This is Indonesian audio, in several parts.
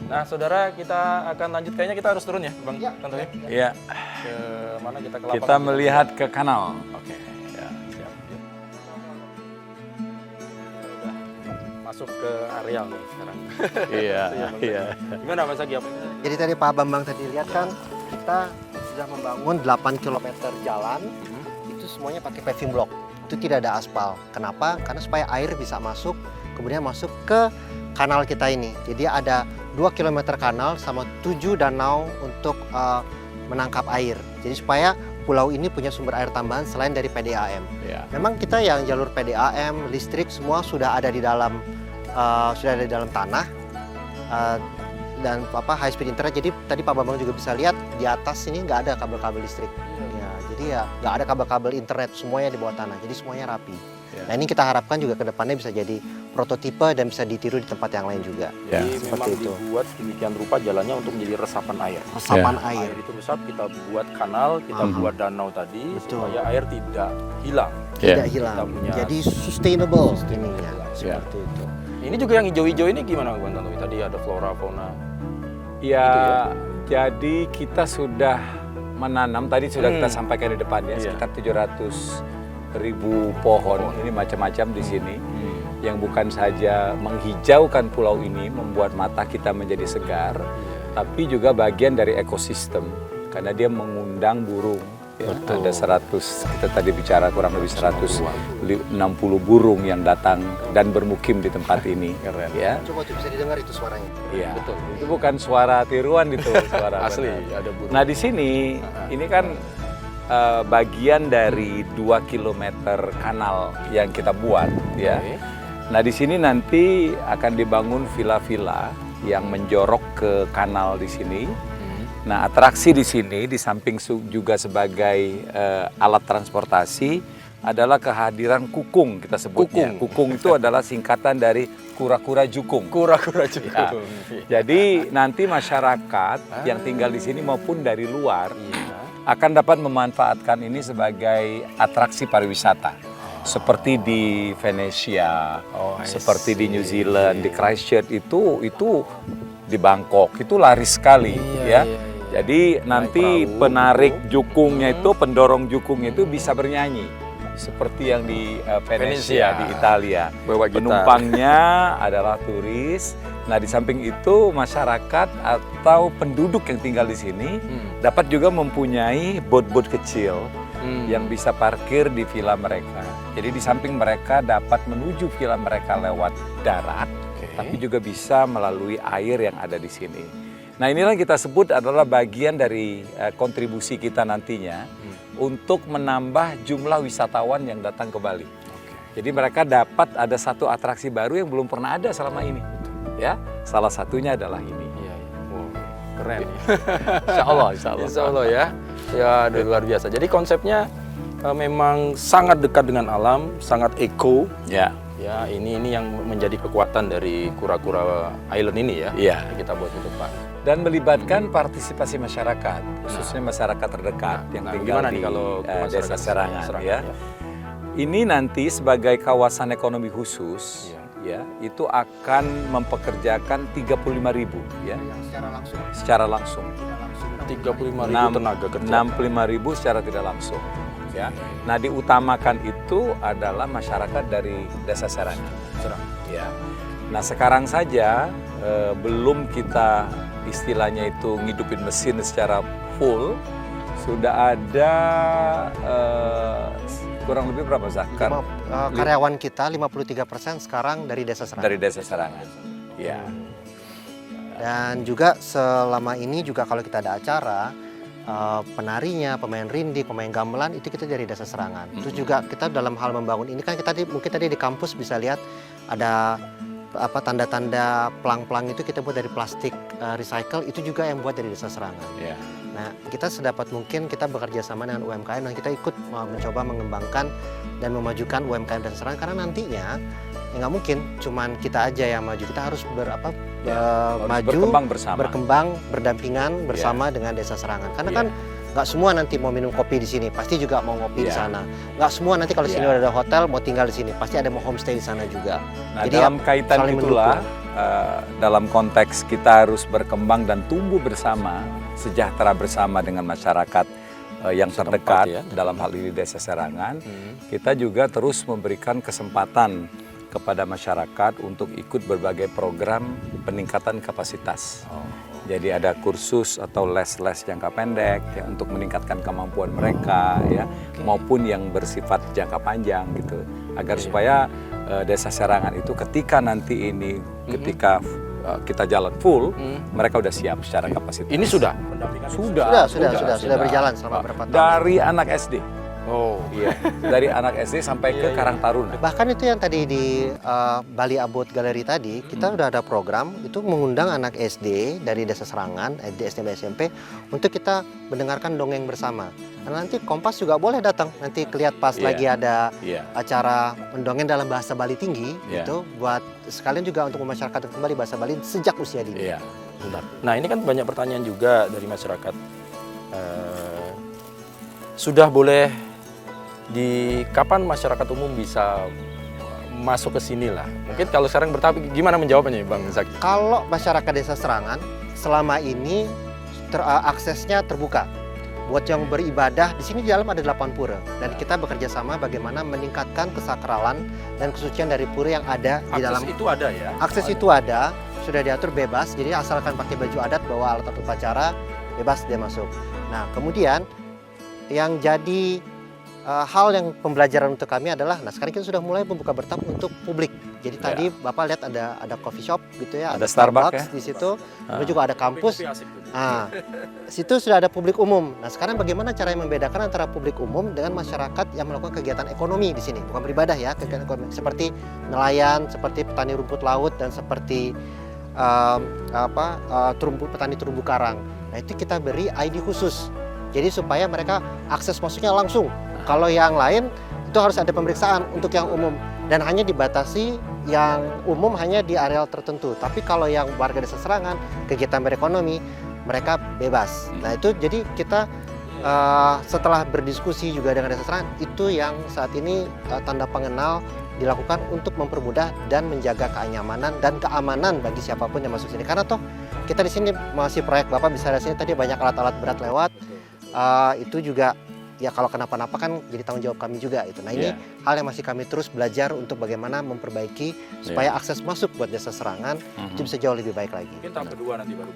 Nah, saudara, kita akan lanjut. Kayaknya kita harus turun ya, Bang Tantowi? Iya. Ke mana kita ke lapangan? Kita melihat ke kanal. Oke. Ya, siap. Udah masuk ke areal nih sekarang. Iya, iya. Gimana Mas Agi? Jadi tadi Pak Bambang tadi lihat kan, kita sudah membangun 8 km jalan, itu semuanya pakai paving block. Itu tidak ada aspal. Kenapa? Karena supaya air bisa masuk, kemudian masuk ke kanal kita ini. Jadi ada 2 km kanal sama 7 danau untuk menangkap air. Jadi supaya pulau ini punya sumber air tambahan selain dari PDAM. Ya. Memang kita yang jalur PDAM, listrik semua sudah ada di dalam tanah dan high speed internet. Jadi tadi Pak Bambang juga bisa lihat di atas ini nggak ada kabel-kabel listrik. Ya, jadi ya nggak ada kabel-kabel internet, semuanya di bawah tanah. Jadi semuanya rapi. Ya. Nah ini kita harapkan juga ke depannya bisa jadi prototipe dan bisa ditiru di tempat yang lain juga. Ya. Jadi memang dibuat sedemikian rupa jalannya untuk menjadi resapan air. Resapan Ya. air. Air itu resap, kita buat kanal, kita buat danau tadi, Betul. supaya air tidak hilang. Tidak Ya. hilang. Kita punya Jadi sustainable. sustainable. ininya. Ya. Seperti itu. Ini juga yang hijau-hijau ini gimana Bang Tantowi? Tadi ada flora, fauna. Ya, Gitu ya. jadi kita sudah menanam, tadi sudah kita sampaikan di depan ya, Iya. sekitar 700.000 pohon. Ini macam-macam di sini. Yang bukan saja menghijaukan pulau ini, membuat mata kita menjadi segar, tapi juga bagian dari ekosistem. Karena dia mengundang burung. Ya, ada 100, kita tadi bicara kurang lebih 160 burung yang datang dan bermukim di tempat ini. Keren. Ya. Coba tuh bisa didengar itu suaranya. Iya, Betul. itu bukan suara tiruan itu, suara Asli, benar. ada burung. Nah di sini, ini kan bagian dari 2 km kanal yang kita buat, ya. Oke. Nah di sini nanti akan dibangun villa-villa yang menjorok ke kanal di sini. Nah atraksi di sini, di samping juga sebagai alat transportasi, adalah kehadiran kukung kita sebutnya. Kukung itu adalah singkatan dari kura-kura jukung. Kura-kura juga. Ya. Jadi nanti masyarakat yang tinggal di sini maupun dari luar akan dapat memanfaatkan ini sebagai atraksi pariwisata. Seperti di Venesia, seperti di New Zealand, di Christchurch itu di Bangkok itu laris sekali ya. Jadi nanti penarik jukungnya itu, pendorong jukungnya itu bisa bernyanyi seperti yang di Venesia di Italia. Bawa gitar. Penumpangnya adalah turis. Nah di samping itu masyarakat atau penduduk yang tinggal di sini dapat juga mempunyai bot-bot kecil yang bisa parkir di villa mereka. Jadi di samping mereka dapat menuju villa mereka lewat darat, tapi juga bisa melalui air yang ada di sini. Nah inilah yang kita sebut adalah bagian dari kontribusi kita nantinya untuk menambah jumlah wisatawan yang datang ke Bali. Jadi mereka dapat ada satu atraksi baru yang belum pernah ada selama ini. Ya, salah satunya adalah ini. Iya, iya. Wow, keren. Insya Allah, insya Allah. Insya Allah ya. Ya, luar biasa. Jadi konsepnya memang sangat dekat dengan alam, sangat eco. Ya. Ya, ini yang menjadi kekuatan dari Kura-Kura Island ini ya. Iya. Yang kita buat di depan. Dan melibatkan partisipasi masyarakat, khususnya masyarakat terdekat yang tinggal gimana di nih kalau Desa Serangan, Serangan, ya. Ini nanti sebagai kawasan ekonomi khusus, Iya. ya, itu akan mempekerjakan 35.000 ya, Yang secara langsung. secara langsung. 35.000 tenaga kerja. 65.000 secara tidak langsung. Ya. Nah diutamakan itu adalah masyarakat dari Desa Serangan. Ya. Nah sekarang saja belum kita istilahnya itu ngidupin mesin secara full, sudah ada kurang lebih berapa Zakar? Karyawan kita 53% sekarang dari Desa Serangan. Dari Desa Serangan. Ya. Dan juga selama ini juga kalau kita ada acara, penarinya, pemain rindik, pemain gamelan itu kita dari Desa Serangan. Terus juga kita dalam hal membangun ini kan kita mungkin tadi di kampus bisa lihat ada tanda-tanda pelang-pelang itu kita buat dari plastik recycle, itu juga yang buat dari Desa Serangan. Ya. Nah, kita sedapat mungkin kita bekerja sama dengan UMKM dan kita ikut mencoba mengembangkan dan memajukan UMKM Desa Serangan, karena nantinya ya nggak mungkin cuman kita aja yang maju, kita harus Harus maju, berkembang bersama. berkembang, berdampingan bersama dengan Desa Serangan. Karena kan nggak semua nanti mau minum kopi di sini, pasti juga mau ngopi di sana. Nggak semua nanti kalau sini ada hotel mau tinggal di sini, pasti ada mau homestay di sana juga. Nah Jadi dalam kaitan saling itulah mendukung. dalam konteks kita harus berkembang dan tumbuh bersama, sejahtera bersama dengan masyarakat yang terdekat ya. dalam hal ini Desa Serangan, kita juga terus memberikan kesempatan kepada masyarakat untuk ikut berbagai program peningkatan kapasitas. Jadi ada kursus atau les-les jangka pendek ya, untuk meningkatkan kemampuan mereka ya, maupun yang bersifat jangka panjang gitu, agar supaya Desa Serangan itu ketika nanti ini ketika kita jalan full, mereka udah siap secara kapasitas. Ini sudah? Sudah berjalan selama berapa tahun. Dari anak SD. Oh Iya, dari anak SD sampai ke Karang Taruna. Bahkan itu yang tadi di Bali Abot Galeri tadi, kita udah ada program itu mengundang anak SD dari Desa Serangan, SD, SMP, SMP untuk kita mendengarkan dongeng bersama. Nah, nanti Kompas juga boleh datang, nanti kelihat pas lagi ada acara mendongeng dalam bahasa Bali tinggi, itu buat sekalian juga untuk memasyarakatkan kembali bahasa Bali sejak usia dini. Iya. benar. Nah ini kan banyak pertanyaan juga dari masyarakat. Sudah boleh kapan masyarakat umum bisa masuk ke sini lah? Mungkin kalau sekarang bertahap, gimana menjawabnya Bang Zaki? Kalau masyarakat Desa Serangan selama ini aksesnya terbuka. Buat yang beribadah, di sini di dalam ada 8 pura. Dan kita bekerja sama bagaimana meningkatkan kesakralan dan kesucian dari pura yang ada di dalam. Akses itu ada ya? Akses itu ada, sudah diatur bebas. Jadi asalkan pakai baju adat, bawa alat upacara, bebas dia masuk. Nah kemudian yang jadi hal yang pembelajaran untuk kami adalah, nah sekarang kita sudah mulai membuka bertahap untuk publik. Jadi tadi Bapak lihat ada coffee shop gitu ya, ada Starbucks di situ, lalu juga ada kampus. Nah, situ sudah ada publik umum. Nah sekarang bagaimana cara yang membedakan antara publik umum dengan masyarakat yang melakukan kegiatan ekonomi di sini, bukan beribadah ya, kegiatan ekonomi seperti nelayan, seperti petani rumput laut dan seperti petani terumbu karang. Nah itu kita beri ID khusus. Jadi supaya mereka akses masuknya langsung. Kalau yang lain itu harus ada pemeriksaan untuk yang umum dan hanya dibatasi yang umum hanya di areal tertentu. Tapi kalau yang warga Desa Serangan, kegiatan berekonomi, mereka bebas. Nah itu jadi kita setelah berdiskusi juga dengan Desa Serangan, itu yang saat ini tanda pengenal dilakukan untuk mempermudah dan menjaga kenyamanan dan keamanan bagi siapapun yang masuk sini. Karena toh kita di sini masih proyek, Bapak bisa lihat sini tadi banyak alat-alat berat lewat. Itu juga ya kalau kenapa-napa kan jadi tanggung jawab kami juga itu. Nah ini hal yang masih kami terus belajar untuk bagaimana memperbaiki supaya akses masuk buat Desa Serangan itu bisa jauh lebih baik lagi. Mungkin tahap kedua nanti baru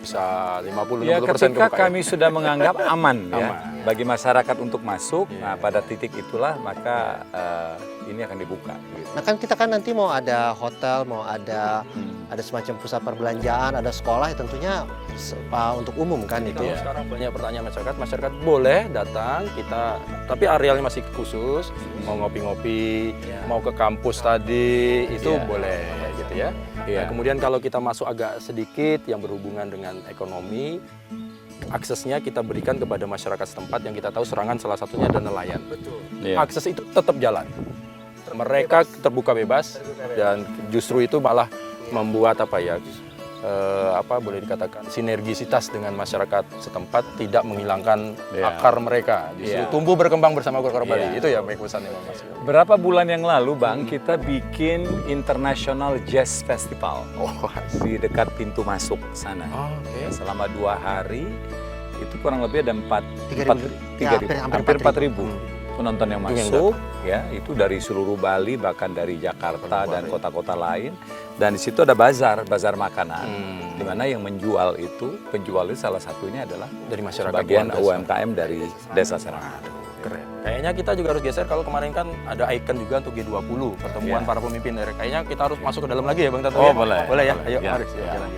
bisa 50-60% Ya ketika kebuka, kami sudah menganggap aman ya bagi masyarakat untuk masuk, nah pada titik itulah maka ini akan dibuka. Gitu. Nah kan kita kan nanti mau ada hotel, mau ada semacam pusat perbelanjaan, ada sekolah, ya tentunya untuk umum kan itu. Kalau sekarang banyak pertanyaan masyarakat boleh datang kita, tapi arealnya masih khusus, mau ngopi-ngopi, mau ke kampus tadi itu boleh gitu ya. Nah, kemudian kalau kita masuk agak sedikit yang berhubungan dengan ekonomi, aksesnya kita berikan kepada masyarakat setempat yang kita tahu Serangan salah satunya ada nelayan. Betul. Akses itu tetap jalan. Mereka terbuka bebas dan justru itu malah membuat boleh dikatakan sinergisitas dengan masyarakat setempat, tidak menghilangkan akar mereka, justru tumbuh berkembang bersama Golkar Bali. Itu ya baik pesannya Mas. Berapa bulan yang lalu Bang, kita bikin International Jazz Festival di dekat pintu masuk sana. Selama 2 hari itu kurang lebih ada 3.000, hampir 4.000 penonton yang masuk ya, itu dari seluruh Bali, bahkan dari Jakarta dan kota-kota lain. Dan di situ ada bazar makanan, di mana yang menjual itu, penjual itu salah satunya adalah dari masyarakat, bagian UMKM dari Desa Serangan. Keren. Kayaknya kita juga harus geser, kalau kemarin kan ada ikon juga untuk G20, pertemuan para pemimpin daerah. Kayaknya kita harus masuk ke dalam lagi ya Bang Tato. Boleh. Boleh ya, ayo ya. mari jalan.